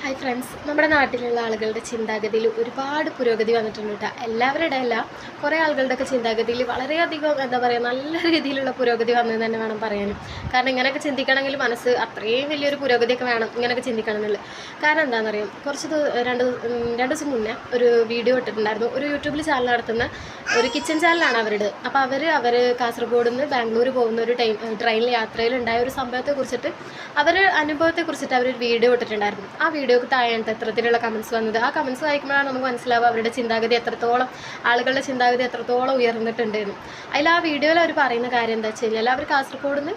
Hi friends, നമ്മുടെ നാട്ടിലുള്ള ആളുകളുടെ ചിന്താഗതിയിൽ ഒരുപാട് പുരോഗതി വന്നിട്ടുണ്ട് കേട്ടോ. എല്ലാവരുടെ അല്ല, കുറേ ആളുകളുടെയൊക്കെ ചിന്താഗതിയിൽ വളരെയധികം എന്താ പറയുക, നല്ല രീതിയിലുള്ള പുരോഗതി വന്നതെന്ന് തന്നെ വേണം പറയാനും. കാരണം ഇങ്ങനെയൊക്കെ ചിന്തിക്കണമെങ്കിൽ മനസ്സ് അത്രയും വലിയൊരു പുരോഗതിയൊക്കെ വേണം ഇങ്ങനെയൊക്കെ ചിന്തിക്കണം എന്നുള്ളത്. കാരണം എന്താണെന്ന് അറിയാം, രണ്ട് ദിവസം മുന്നേ ഒരു വീഡിയോ ഇട്ടിട്ടുണ്ടായിരുന്നു. ഒരു യൂട്യൂബിൽ ചാനൽ നടത്തുന്ന ഒരു കിച്ചൺ ചാനലാണ് അവരുടെ. അപ്പോൾ അവർ കാസർഗോഡ് നിന്ന് ബാംഗ്ലൂർ പോകുന്ന ഒരു ട്രെയിനിൽ യാത്രയിലുണ്ടായ ഒരു സംഭവത്തെക്കുറിച്ചിട്ട് അനുഭവത്തെക്കുറിച്ചിട്ട് അവരൊരു വീഡിയോ ഇട്ടിട്ടുണ്ടായിരുന്നു. ആ വീഡിയോക്ക് താഴെയാണ് എത്രത്തിലുള്ള കമൻസ് വന്നത്. ആ കമൻസ് വായിക്കുമ്പോഴാണ് നമുക്ക് മനസ്സിലാവുക അവരുടെ ചിന്താഗതി എത്രത്തോളം, ആളുകളുടെ ചിന്താഗതി എത്രത്തോളം ഉയർന്നിട്ടുണ്ടെന്ന്. അതിൽ ആ വീഡിയോയിൽ അവർ പറയുന്ന കാര്യം എന്താ വെച്ച് കഴിഞ്ഞാൽ, അവർ കാസർഗോഡ് നിന്ന്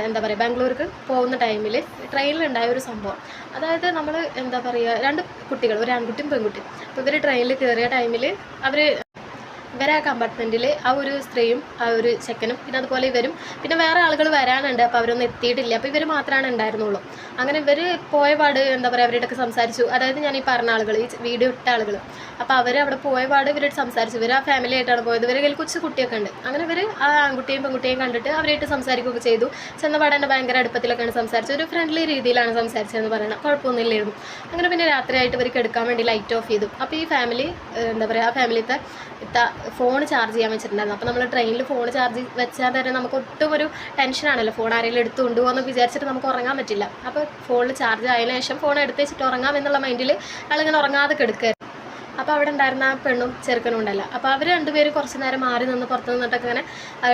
എന്താ പറയുക ബാംഗ്ലൂർക്ക് പോകുന്ന ടൈമിൽ ട്രെയിനിലുണ്ടായ ഒരു സംഭവം. അതായത് നമ്മൾ എന്താ പറയുക, രണ്ട് കുട്ടികൾ, ഒരു ആൺകുട്ടിയും പെൺകുട്ടിയും. അപ്പോൾ ഇവർ ട്രെയിനിൽ കയറിയ ടൈമിൽ ഇവരെ ആ കമ്പാർട്ട്മെൻറ്റിൽ ആ ഒരു സ്ത്രീയും ആ ഒരു ചെക്കനും പിന്നെ അതുപോലെ ഇവരും പിന്നെ വേറെ ആളുകൾ വരാനുണ്ട്. അപ്പോൾ അവരൊന്നും എത്തിയിട്ടില്ല. അപ്പോൾ ഇവർ മാത്രമാണ് ഉണ്ടായിരുന്നുള്ളൂ. അങ്ങനെ ഇവർ പോയ പാട് എന്താ പറയുക അവരോടൊക്കെ സംസാരിച്ചു. അതായത് ഞാൻ ഈ പറഞ്ഞ ആളുകൾ, ഈ വീഡിയോ ഇട്ട ആളുകൾ. അപ്പോൾ അവർ അവിടെ പോയ പാട് ഇവരോട് സംസാരിച്ചു. ഇവർ ആ ഫാമിലി ആയിട്ടാണ് പോയത്. ഇവരെ കയ്യിൽ കൊച്ചു കുട്ടിയൊക്കെ ഉണ്ട്. അങ്ങനെ ഇവർ ആ ആൺകുട്ടിയും പെൺകുട്ടിയും കണ്ടിട്ട് അവരായിട്ട് സംസാരിക്കുകയൊക്കെ ചെയ്തു. ചെന്നപാട് തന്നെ ഭയങ്കര അടുപ്പത്തിലൊക്കെയാണ് സംസാരിച്ചത്. ഒരു ഫ്രണ്ട്ലി രീതിയിലാണ് സംസാരിച്ചതെന്ന് പറയണം. കുഴപ്പമൊന്നുമില്ലായിരുന്നു. അങ്ങനെ പിന്നെ രാത്രിയായിട്ട് ഇവർക്ക് എടുക്കാൻ വേണ്ടി ലൈറ്റ് ഓഫ് ചെയ്തു. അപ്പോൾ ഈ ഫാമിലി എന്താ പറയുക, ആ ഫാമിലിത്തെ ഫോൺ ചാർജ് ചെയ്യാൻ വെച്ചിട്ടുണ്ടായിരുന്നു. അപ്പോൾ നമ്മൾ ട്രെയിനിൽ ഫോൺ ചാർജ് വെച്ചാൽ തന്നെ നമുക്ക് ഒട്ടും ഒരു ടെൻഷനാണല്ലോ, ഫോൺ ആരെങ്കിലും എടുത്ത് കൊണ്ടുപോകുമെന്ന് വിചാരിച്ചിട്ട് നമുക്ക് ഉറങ്ങാൻ പറ്റില്ല. അപ്പോൾ ഫോണിൽ ചാർജ് ആയതിനു ശേഷം ഫോൺ എടുത്ത് വെച്ചിട്ട് ഉറങ്ങാം എന്നുള്ള മൈൻഡിൽ ആളിങ്ങനെ ഉറങ്ങാതെ കിടക്കുക. അപ്പോൾ അവിടെ ഉണ്ടായിരുന്ന ആ പെണ്ണും ചെറുക്കനും ഉണ്ടല്ലോ. അപ്പോൾ അവർ രണ്ടുപേരും കുറച്ച് നേരം മാറി നിന്ന് പുറത്ത് നിന്നിട്ടൊക്കെ ഇങ്ങനെ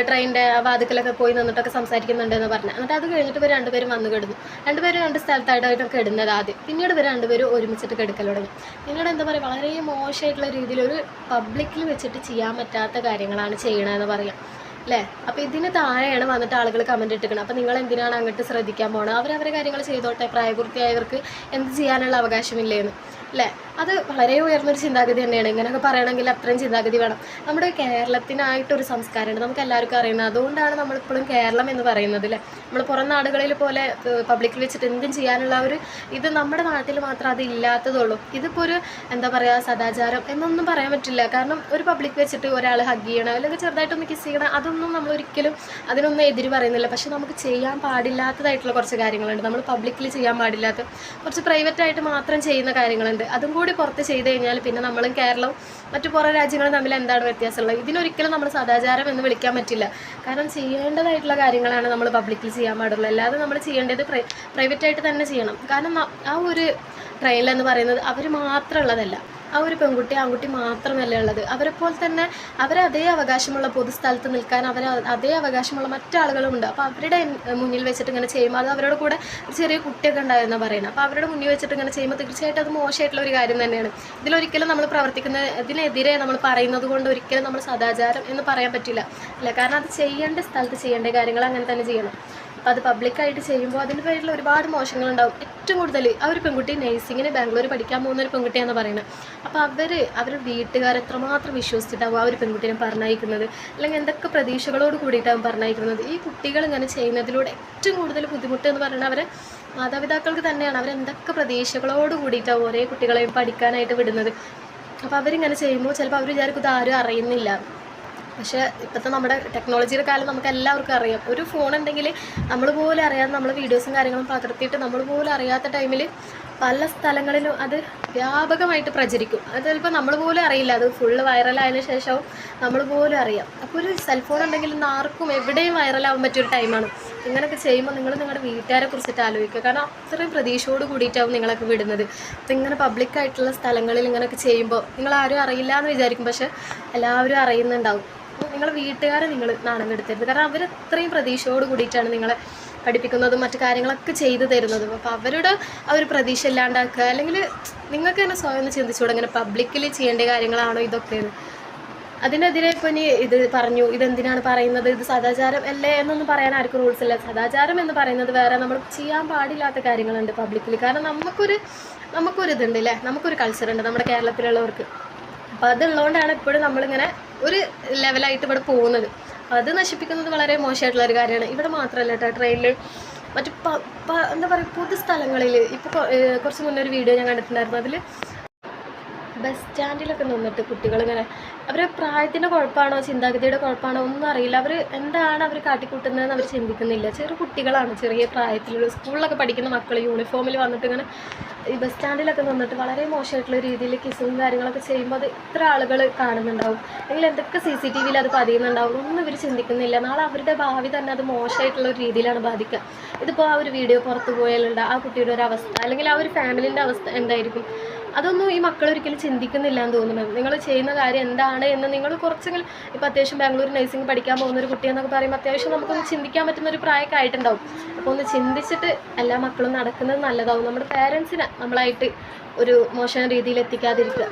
ട്രെയിനിൻ്റെ വാതിക്കലൊക്കെ പോയി നിന്നിട്ടൊക്കെ സംസാരിക്കുന്നുണ്ടെന്ന് പറഞ്ഞു. എന്നിട്ട് അത് കഴിഞ്ഞിട്ട് ഇവർ രണ്ടുപേരും വന്ന് കിടന്നു. രണ്ടുപേരും രണ്ട് സ്ഥലത്തായിട്ടൊക്കെ ഇടുന്നത് ആദ്യം. പിന്നീട് ഇവർ രണ്ടുപേരും ഒരുമിച്ചിട്ട് കിടക്കൽ തുടങ്ങി. പിന്നീട് എന്താ പറയുക, വളരെ മോശമായിട്ടുള്ള രീതിയിൽ ഒരു പബ്ലിക്കിൽ വെച്ചിട്ട് ചെയ്യാൻ പറ്റാത്ത കാര്യങ്ങളാണ് ചെയ്യണമെന്ന് പറയാം അല്ലേ. അപ്പോൾ ഇതിന് താഴെയാണ് വന്നിട്ട് ആളുകൾ കമൻറ്റ് ഇട്ടിരിക്കണം. അപ്പോൾ നിങ്ങൾ എന്തിനാണ് അങ്ങോട്ട് ശ്രദ്ധിക്കാൻ പോകുന്നത്? അവരവരെ കാര്യങ്ങൾ ചെയ്തോട്ടെ, പ്രായപൂർത്തിയായവർക്ക് എന്ത് ചെയ്യാനുള്ള അവകാശമില്ലേന്ന് അല്ലേ. അത് വളരെ ഉയർന്നൊരു ചിന്താഗതി തന്നെയാണ്. ഇങ്ങനെയൊക്കെ പറയണമെങ്കിൽ അത്രയും ചിന്താഗതി വേണം. നമ്മുടെ കേരളത്തിനായിട്ടൊരു സംസ്കാരമുണ്ട്, നമുക്ക് എല്ലാവർക്കും അറിയുന്നത്. അതുകൊണ്ടാണ് നമ്മളിപ്പോഴും കേരളം എന്ന് പറയുന്നത് അല്ലേ. നമ്മൾ പുറം നാടുകളിൽ പോലെ പബ്ലിക്കിൽ വെച്ചിട്ട് എന്തും ചെയ്യാനുള്ള ഒരു ഇത് നമ്മുടെ നാട്ടിൽ മാത്രം അത് ഇല്ലാത്തതുള്ളൂ. ഇതിപ്പോൾ ഒരു എന്താ പറയുക, സദാചാരം എന്നൊന്നും പറയാൻ പറ്റില്ല. കാരണം ഒരു പബ്ലിക് വെച്ചിട്ട് ഒരാൾ ഹഗ് ചെയ്യണം അല്ലെങ്കിൽ ചെറുതായിട്ടൊന്ന് കിസ് ചെയ്യണം, അതൊന്നും നമ്മളൊരിക്കലും അതിനൊന്നും എതിര് പറയുന്നില്ല. പക്ഷെ നമുക്ക് ചെയ്യാൻ പാടില്ലാത്തതായിട്ടുള്ള കുറച്ച് കാര്യങ്ങളുണ്ട്. നമ്മൾ പബ്ലിക്കിൽ ചെയ്യാൻ പാടില്ലാത്ത കുറച്ച് പ്രൈവറ്റായിട്ട് മാത്രം ചെയ്യുന്ന കാര്യങ്ങളുണ്ട്. അതും കൂടി പുറത്ത് ചെയ്ത് കഴിഞ്ഞാൽ പിന്നെ നമ്മളും കേരളവും മറ്റു പുറം രാജ്യങ്ങളും തമ്മിൽ എന്താണ് വ്യത്യാസമുള്ളത്? ഇതിനൊരിക്കലും നമ്മൾ സദാചാരം എന്ന് വിളിക്കാൻ പറ്റില്ല. കാരണം ചെയ്യേണ്ടതായിട്ടുള്ള കാര്യങ്ങളാണ് നമ്മൾ പബ്ലിക്കിൽ ചെയ്യാൻ പാടുള്ളൂ. അല്ലാതെ നമ്മൾ ചെയ്യേണ്ടത് പ്രൈവറ്റായിട്ട് തന്നെ ചെയ്യണം. കാരണം ആ ഒരു ട്രെയിനിലെന്ന് പറയുന്നത് അവർ മാത്രമുള്ളതല്ല. ആ ഒരു പെൺകുട്ടി ആൺകുട്ടി മാത്രമല്ല ഉള്ളത്. അവരെപ്പോലെ തന്നെ അതേ അവകാശമുള്ള പൊതുസ്ഥലത്ത് നിൽക്കാൻ അതേ അവകാശമുള്ള മറ്റാളുകളുമുണ്ട്. അപ്പോൾ അവരുടെ മുന്നിൽ വെച്ചിട്ട് ഇങ്ങനെ ചെയ്യുമ്പോൾ അത് അവരുടെ കൂടെ ഒരു ചെറിയ കുട്ടിയൊക്കെ ഉണ്ടായിരുന്ന പറയുന്നത്. അപ്പോൾ അവരുടെ മുന്നിൽ വെച്ചിട്ട് ഇങ്ങനെ ചെയ്യുമ്പോൾ തീർച്ചയായിട്ടും അത് മോശമായിട്ടുള്ള ഒരു കാര്യം തന്നെയാണ്. ഇതിലൊരിക്കലും നമ്മൾ ഇതിനെതിരെ നമ്മൾ പറയുന്നത് കൊണ്ട് ഒരിക്കലും നമ്മൾ സദാചാരം എന്ന് പറയാൻ പറ്റില്ല അല്ല. കാരണം അത് ചെയ്യേണ്ട സ്ഥലത്ത് ചെയ്യേണ്ട കാര്യങ്ങൾ അങ്ങനെ തന്നെ ചെയ്യണം. അപ്പോൾ അത് പബ്ലിക്കായിട്ട് ചെയ്യുമ്പോൾ അതിൻ്റെ പേരിൽ ഒരുപാട് മോശങ്ങളുണ്ടാവും. ഏറ്റവും കൂടുതൽ ആ ഒരു പെൺകുട്ടി നഴ്സിങ്ങിന് ബാംഗ്ലൂർ പഠിക്കാൻ പോകുന്ന ഒരു പെൺകുട്ടിയാണെന്ന് പറയുന്നത്. അപ്പോൾ അവരുടെ വീട്ടുകാർ എത്രമാത്രം വിശ്വസിച്ചിട്ടാവും ആ ഒരു പെൺകുട്ടീനെ പറഞ്ഞയക്കുന്നത്, അല്ലെങ്കിൽ എന്തൊക്കെ പ്രതീക്ഷകളോട് കൂടിയിട്ടാവും പറഞ്ഞയക്കുന്നത്. ഈ കുട്ടികൾ ഇങ്ങനെ ചെയ്യുന്നതിലൂടെ ഏറ്റവും കൂടുതൽ ബുദ്ധിമുട്ട് എന്ന് പറയുന്നത് അവരെ മാതാപിതാക്കൾക്ക് തന്നെയാണ്. അവരെന്തൊക്കെ പ്രതീക്ഷകളോട് കൂടിയിട്ടാവും ഒരേ കുട്ടികളെയും പഠിക്കാനായിട്ട് വിടുന്നത്. അപ്പോൾ അവരിങ്ങനെ ചെയ്യുമ്പോൾ ചിലപ്പോൾ അവർ വിചാരിക്കും ഇത് ആരും അറിയുന്നില്ല. പക്ഷേ ഇപ്പോഴത്തെ നമ്മുടെ ടെക്നോളജിയുടെ കാലം നമുക്ക് എല്ലാവർക്കും അറിയാം. ഒരു ഫോൺ ഉണ്ടെങ്കിൽ നമ്മൾ പോലും അറിയാതെ നമ്മൾ വീഡിയോസും കാര്യങ്ങളും പകർത്തിയിട്ട് നമ്മൾ പോലും അറിയാത്ത ടൈമിൽ പല സ്ഥലങ്ങളിലും അത് വ്യാപകമായിട്ട് പ്രചരിക്കും. അത് ചിലപ്പോൾ നമ്മൾ പോലും അറിയില്ല. അത് ഫുള്ള് വൈറലായതിനു ശേഷവും നമ്മൾ പോലും അറിയാം. അപ്പോൾ ഒരു സെൽഫോൺ ഉണ്ടെങ്കിൽ ഇന്ന് ആർക്കും എവിടെയും വൈറലാവാൻ പറ്റിയൊരു ടൈമാണ്. ഇങ്ങനെയൊക്കെ ചെയ്യുമ്പോൾ നിങ്ങൾ നിങ്ങളുടെ വീട്ടുകാരെ കുറിച്ചിട്ട് ആലോചിക്കുക. കാരണം അത്രയും പ്രതീക്ഷയോട് കൂടിയിട്ടാവും നിങ്ങളൊക്കെ വിടുന്നത്. അപ്പോൾ ഇങ്ങനെ പബ്ലിക്കായിട്ടുള്ള സ്ഥലങ്ങളിൽ ഇങ്ങനെയൊക്കെ ചെയ്യുമ്പോൾ നിങ്ങളാരും അറിയില്ല എന്ന് വിചാരിക്കും, പക്ഷേ എല്ലാവരും അറിയുന്നുണ്ടാവും. നിങ്ങളുടെ വീട്ടുകാരെ നിങ്ങൾ നാണം കെടുത്തരുത്. കാരണം അവരത്രയും പ്രതീക്ഷയോട് കൂടിയിട്ടാണ് നിങ്ങളെ പഠിപ്പിക്കുന്നതും മറ്റു കാര്യങ്ങളൊക്കെ ചെയ്തു തരുന്നതും. അപ്പോൾ അവരുടെ ആ ഒരു പ്രതീക്ഷ ഇല്ലാണ്ടാക്കുക, അല്ലെങ്കിൽ നിങ്ങൾക്ക് തന്നെ സ്വയം ഒന്ന് ചിന്തിച്ചുകൂടെ ഇങ്ങനെ പബ്ലിക്കിൽ ചെയ്യേണ്ട കാര്യങ്ങളാണോ ഇതൊക്കെയെന്ന്. അതിനെതിരെ ഇപ്പോൾ ഇനി ഇത് പറഞ്ഞു, ഇതെന്തിനാണ് പറയുന്നത്, ഇത് സദാചാരം അല്ലേ എന്നൊന്നും പറയാൻ ആർക്കും റൂൾസ് ഇല്ല. സദാചാരം എന്ന് പറയുന്നത് വേറെ, നമ്മൾ ചെയ്യാൻ പാടില്ലാത്ത കാര്യങ്ങളുണ്ട് പബ്ലിക്കിൽ. കാരണം നമുക്കൊരിതുണ്ട് അല്ലേ, നമുക്കൊരു കൾച്ചറുണ്ട് നമ്മുടെ കേരളത്തിലുള്ളവർക്ക്. അപ്പോൾ അതുള്ളതുകൊണ്ടാണ് ഇപ്പോഴും നമ്മളിങ്ങനെ ഒരു ലെവലായിട്ട് ഇവിടെ പോകുന്നത്. അത് നശിപ്പിക്കുന്നത് വളരെ മോശമായിട്ടുള്ളൊരു കാര്യമാണ്. ഇവിടെ മാത്രമല്ല കേട്ടോ, ട്രെയിനിൽ മറ്റു എന്താ പറയുക പൊതു സ്ഥലങ്ങളിൽ ഇപ്പോൾ കുറച്ച് മുന്നേ ഒരു വീഡിയോ ഞാൻ കണ്ടിട്ടുണ്ടായിരുന്നു. അതിൽ ബസ് സ്റ്റാൻഡിലൊക്കെ നിന്നിട്ട് കുട്ടികളിങ്ങനെ അവരുടെ പ്രായത്തിൻ്റെ കുഴപ്പമാണോ ചിന്താഗതിയുടെ കുഴപ്പമാണോ ഒന്നും അറിയില്ല. അവർ എന്താണ് അവർ കാട്ടിക്കൂട്ടുന്നതെന്ന് അവർ ചിന്തിക്കുന്നില്ല. ചെറു കുട്ടികളാണ്, ചെറിയ പ്രായത്തിലുള്ള സ്കൂളിലൊക്കെ പഠിക്കുന്ന മക്കൾ യൂണിഫോമിൽ വന്നിട്ട് ഇങ്ങനെ ഈ ബസ് സ്റ്റാൻഡിലൊക്കെ നിന്നിട്ട് വളരെ മോശമായിട്ടുള്ള രീതിയിൽ കിസും കാര്യങ്ങളൊക്കെ ചെയ്യുമ്പോൾ അത് ഇത്ര ആളുകൾ കാണുന്നുണ്ടാവും, അല്ലെങ്കിൽ എന്തൊക്കെ CCTVയിൽ അത് പതിയുന്നുണ്ടാവും, ഒന്നും ഇവർ ചിന്തിക്കുന്നില്ല. നാളെ അവരുടെ ഭാവി തന്നെ അത് മോശമായിട്ടുള്ള ഒരു രീതിയിലാണ് ബാധിക്കുക. ഇതിപ്പോൾ ആ ഒരു വീഡിയോ പുറത്തു പോയാലുള്ള ആ കുട്ടിയുടെ ഒരു അവസ്ഥ, അല്ലെങ്കിൽ ആ ഒരു ഫാമിലിൻ്റെ അവസ്ഥ എന്തായിരിക്കും, അതൊന്നും ഈ മക്കൾ ഒരിക്കലും ചിന്തിക്കുന്നില്ല എന്ന് തോന്നുന്നത്. നിങ്ങൾ ചെയ്യുന്ന കാര്യം എന്താണ് എന്ന് നിങ്ങൾ കുറച്ചെങ്കിലും, ഇപ്പോൾ അത്യാവശ്യം ബാംഗ്ലൂർ നഴ്സിംഗ് പഠിക്കാൻ പോകുന്ന ഒരു കുട്ടിയെന്നൊക്കെ പറയുമ്പോൾ അത്യാവശ്യം നമുക്കൊന്ന് ചിന്തിക്കാൻ പറ്റുന്ന ഒരു പ്രായമൊക്കെ ആയിട്ടുണ്ടാവും. അപ്പോൾ ഒന്ന് ചിന്തിച്ചിട്ട് എല്ലാ മക്കളും നടക്കുന്നത് നല്ലതാവും. നമ്മുടെ പേരൻസിനെ നമ്മളായിട്ട് ഒരു മോശം രീതിയിൽ എത്തിക്കാതിരിക്കുക.